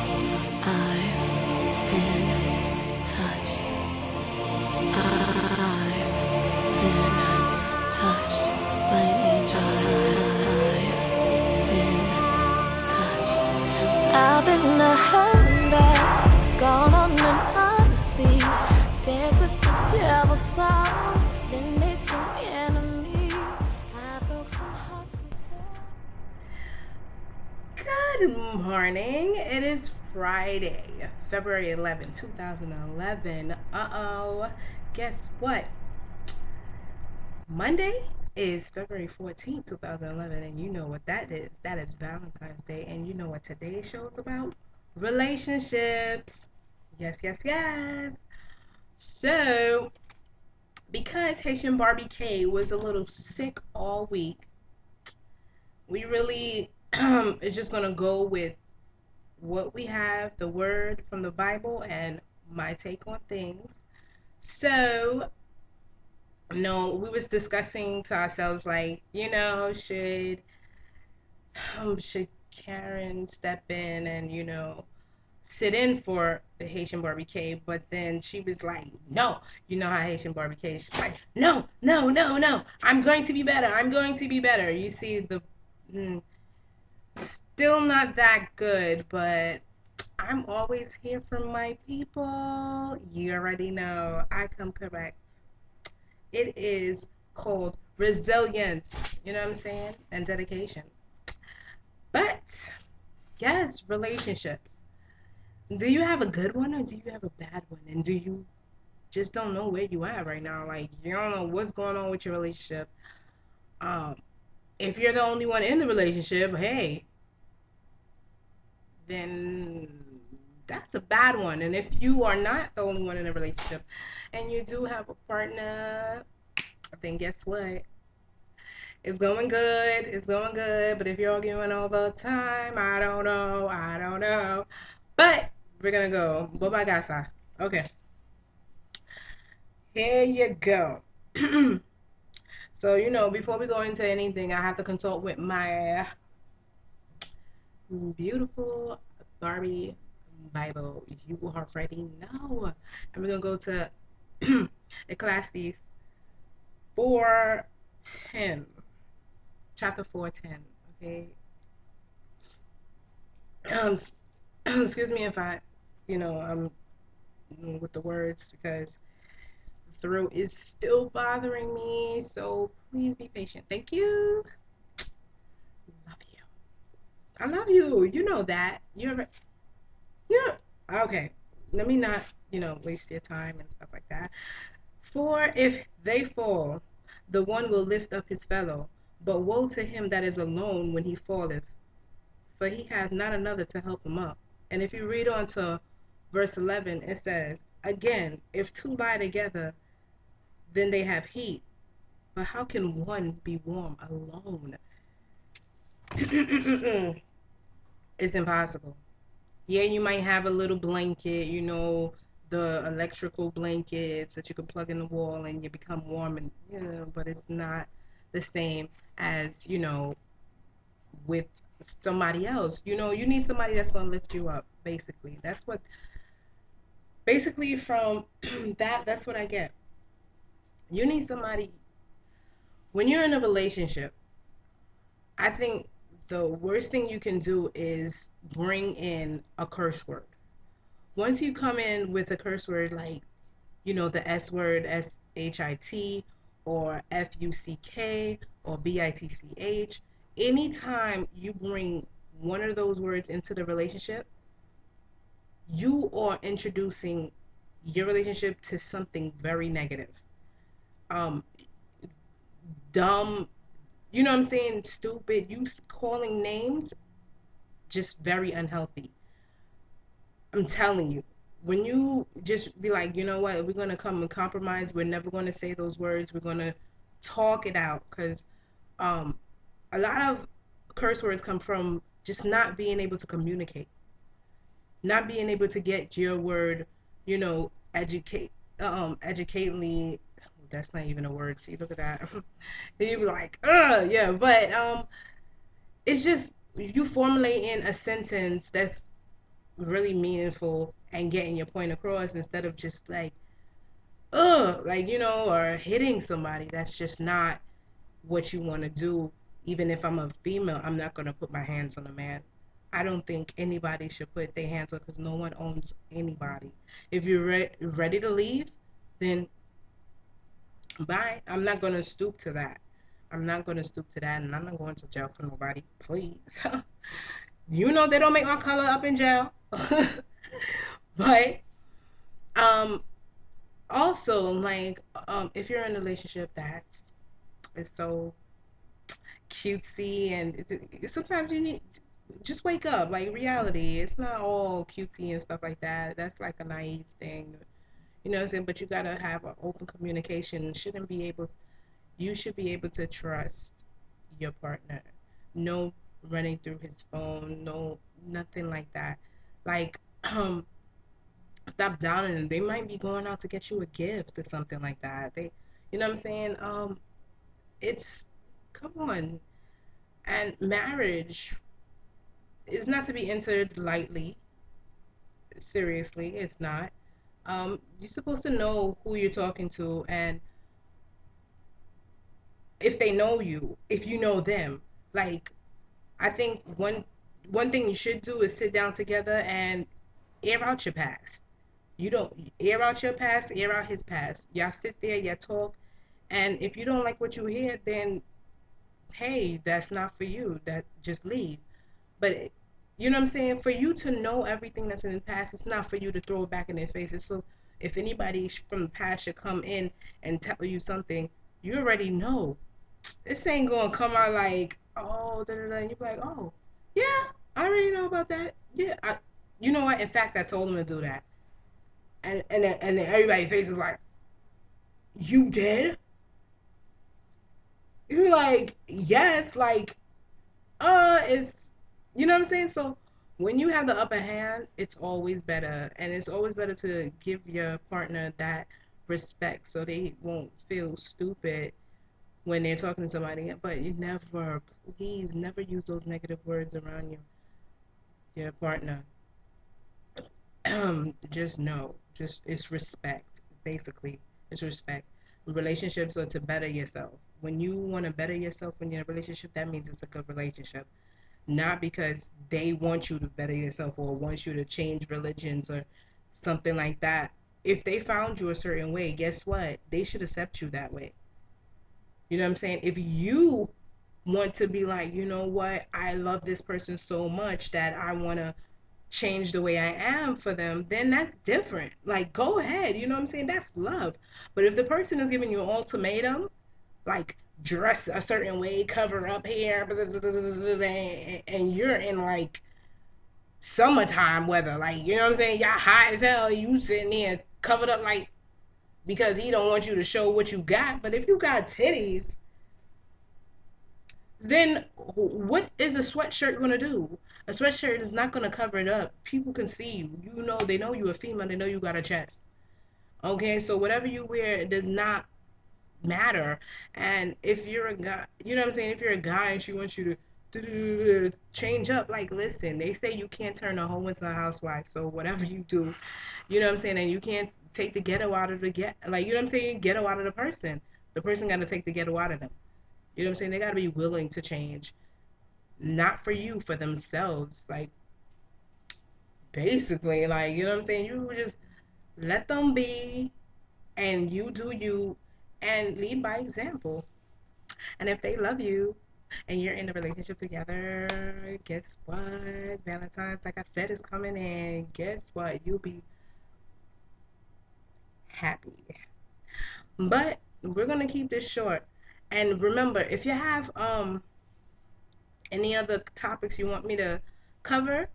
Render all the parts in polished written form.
I've been touched. I've been touched by an angel. I've been touched. I've been a hand up, gone on an odyssey, danced with the devil's song, then made some enemies. I broke some hearts before. Good morning. It is Friday, February 11th, 2011. Uh-oh. Guess what? Monday is February 14th, 2011, and you know what that is. That is Valentine's Day, and you know what today's show is about? Relationships. Yes, yes, yes. So, because Haitian Barbie K was a little sick all week, we really is just gonna go with what we have, the word from the Bible, and my take on things. So, no, we was discussing to ourselves like, should Karen step in and sit in for the Haitian Barbie K? But then she was like, no, you know how Haitian Barbie K is. She's like, no, no, no, no. I'm going to be better. I'm going to be better. You see the. Mm, Still not that good, but I'm always here for my people. You already know. I come correct. It is called resilience. You know what I'm saying? And dedication. But yes, relationships. Do you have a good one or do you have a bad one? And do you just don't know where you at right now? Like you don't know what's going on with your relationship. Um, if you're the only one in the relationship, hey, then that's a bad one. And if you are not the only one in a relationship and you do have a partner, then guess what? It's going good. It's going good. But if you're arguing all the time, I don't know. I don't know. But we're going to go. Bye bye, Okay. Here you go. So, before we go into anything, I have to consult with my beautiful Barbie Bible. If you already know. And we're going to go to Ecclesiastes 4:10. Chapter 4:10. Okay. Um, excuse me if I'm with the words because the throat is still bothering me. So please be patient. Thank you. Love you. I love you. You know that. You're okay. Let me not, waste your time and stuff like that. For if they fall, the one will lift up his fellow. But woe to him that is alone when he falleth, for he hath not another to help him up. And if you read on to verse 11, it says, again, if two lie together, then they have heat. But how can one be warm alone? It's impossible. Yeah, you might have a little blanket, the electrical blankets that you can plug in the wall and you become warm and but it's not the same as, with somebody else. You need somebody that's gonna lift you up, basically. That's what basically from that's what I get. You need somebody when you're in a relationship. I think the worst thing you can do is bring in a curse word. Once you come in with a curse word like, the S word, SHIT, or FUCK, or BITCH, anytime you bring one of those words into the relationship, you are introducing your relationship to something very negative. Um, Dumb, you know what I'm saying? Stupid. You calling names, just very unhealthy. I'm telling you. When you just be like, you know what, we're gonna come and compromise. We're never gonna say those words. We're gonna talk it out because um, a lot of curse words come from just not being able to communicate, not being able to get your word, educatedly. That's not even a word. See, look at that. Then you be like, yeah, but it's just you formulating a sentence that's really meaningful and getting your point across instead of just like, like, or hitting somebody. That's just not what you want to do. Even if I'm a female, I'm not going to put my hands on a man. I don't think anybody should put their hands on, because no one owns anybody. If you're ready to leave, then bye. I'm not going to stoop to that. I'm not going to stoop to that, and I'm not going to jail for nobody. Please. They don't make my color up in jail. But um also, like, if you're in a relationship that's is so cutesy, and sometimes you need just wake up. Like, reality, it's not all cutesy and stuff like that. That's like a naive thing, you know what I'm saying? But you gotta have an open communication. Shouldn't be able You should be able to trust your partner. No running through his phone, no, nothing like that. Like, stop downing them. They might be going out to get you a gift or something like that. You know what I'm saying? It's Come on. And marriage is not to be entered lightly. Seriously, it's not. You're supposed to know who you're talking to, and if they know you, if you know them. Like, I think one thing you should do is sit down together and air out your past. You don't air out your past, air out his past. Y'all sit there, y'all talk, and if you don't like what you hear, then hey, that's not for you. That just leave. But you know what I'm saying? For you to know everything that's in the past, it's not for you to throw it back in their faces. So if anybody from the past should come in and tell you something, you already know. This ain't gonna come out like, oh, da da da. And you're like, oh, yeah, I already know about that. Yeah, you know what? In fact, I told him to do that, and then everybody's face is like, you did? You're like, yes, like, it's, you know what I'm saying? So when you have the upper hand, it's always better, and it's always better to give your partner that respect so they won't feel stupid when they're talking to somebody. But you never, please, never use those negative words around your partner. Just know, just it's respect. Basically, it's respect. Relationships are to better yourself. When you want to better yourself in your relationship, that means it's a good relationship. Not because they want you to better yourself or want you to change religions or something like that. If they found you a certain way, guess what? They should accept you that way. You know what I'm saying? If you want to be like, you know what, I love this person so much that I want to change the way I am for them, then that's different. Like, go ahead. You know what I'm saying? That's love. But if the person is giving you an ultimatum, like, dress a certain way, cover up hair, and you're in like summertime weather, like, you know what I'm saying? Y'all hot as hell, you sitting there covered up, like, because he don't want you to show what you got. But if you got titties, then what is a sweatshirt gonna do? A sweatshirt is not gonna cover it up. People can see you. You know, they know you a female. They know you got a chest. Okay, so whatever you wear, it does not matter. And if you're a guy, you know what I'm saying? If you're a guy and she wants you to change up, like, listen, they say you can't turn a hoe into a housewife. So whatever you do, you know what I'm saying? And you can't take the ghetto out of the like, you know what I'm saying? Ghetto out of the person. The person got to take the ghetto out of them. You know what I'm saying? They got to be willing to change, not for you, for themselves. Like, basically, like, you know what I'm saying? You just let them be, and you do you, and lead by example. And if they love you and you're in a relationship together, guess what? Valentine's, like I said, is coming in. Guess what? You'll be happy. But we're gonna keep this short. And remember, if you have any other topics you want me to cover,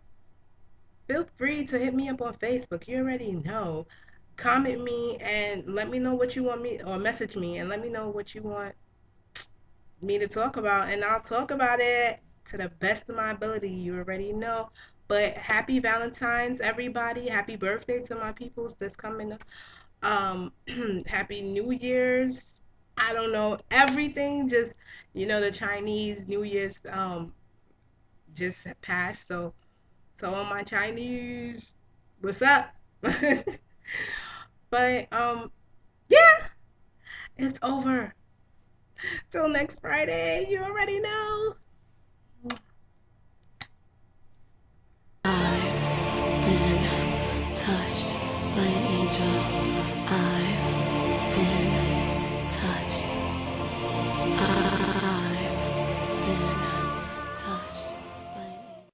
feel free to hit me up on Facebook. You already know. Comment me and let me know what you want me, or message me and let me know what you want me to talk about, and I'll talk about it to the best of my ability. You already know. But happy Valentine's, everybody. Happy birthday to my peoples that's coming up. Happy New Year's. I don't know everything. Just, the Chinese New Year's just passed. So So all my Chinese, what's up? But yeah, it's over. Till next Friday. You already know.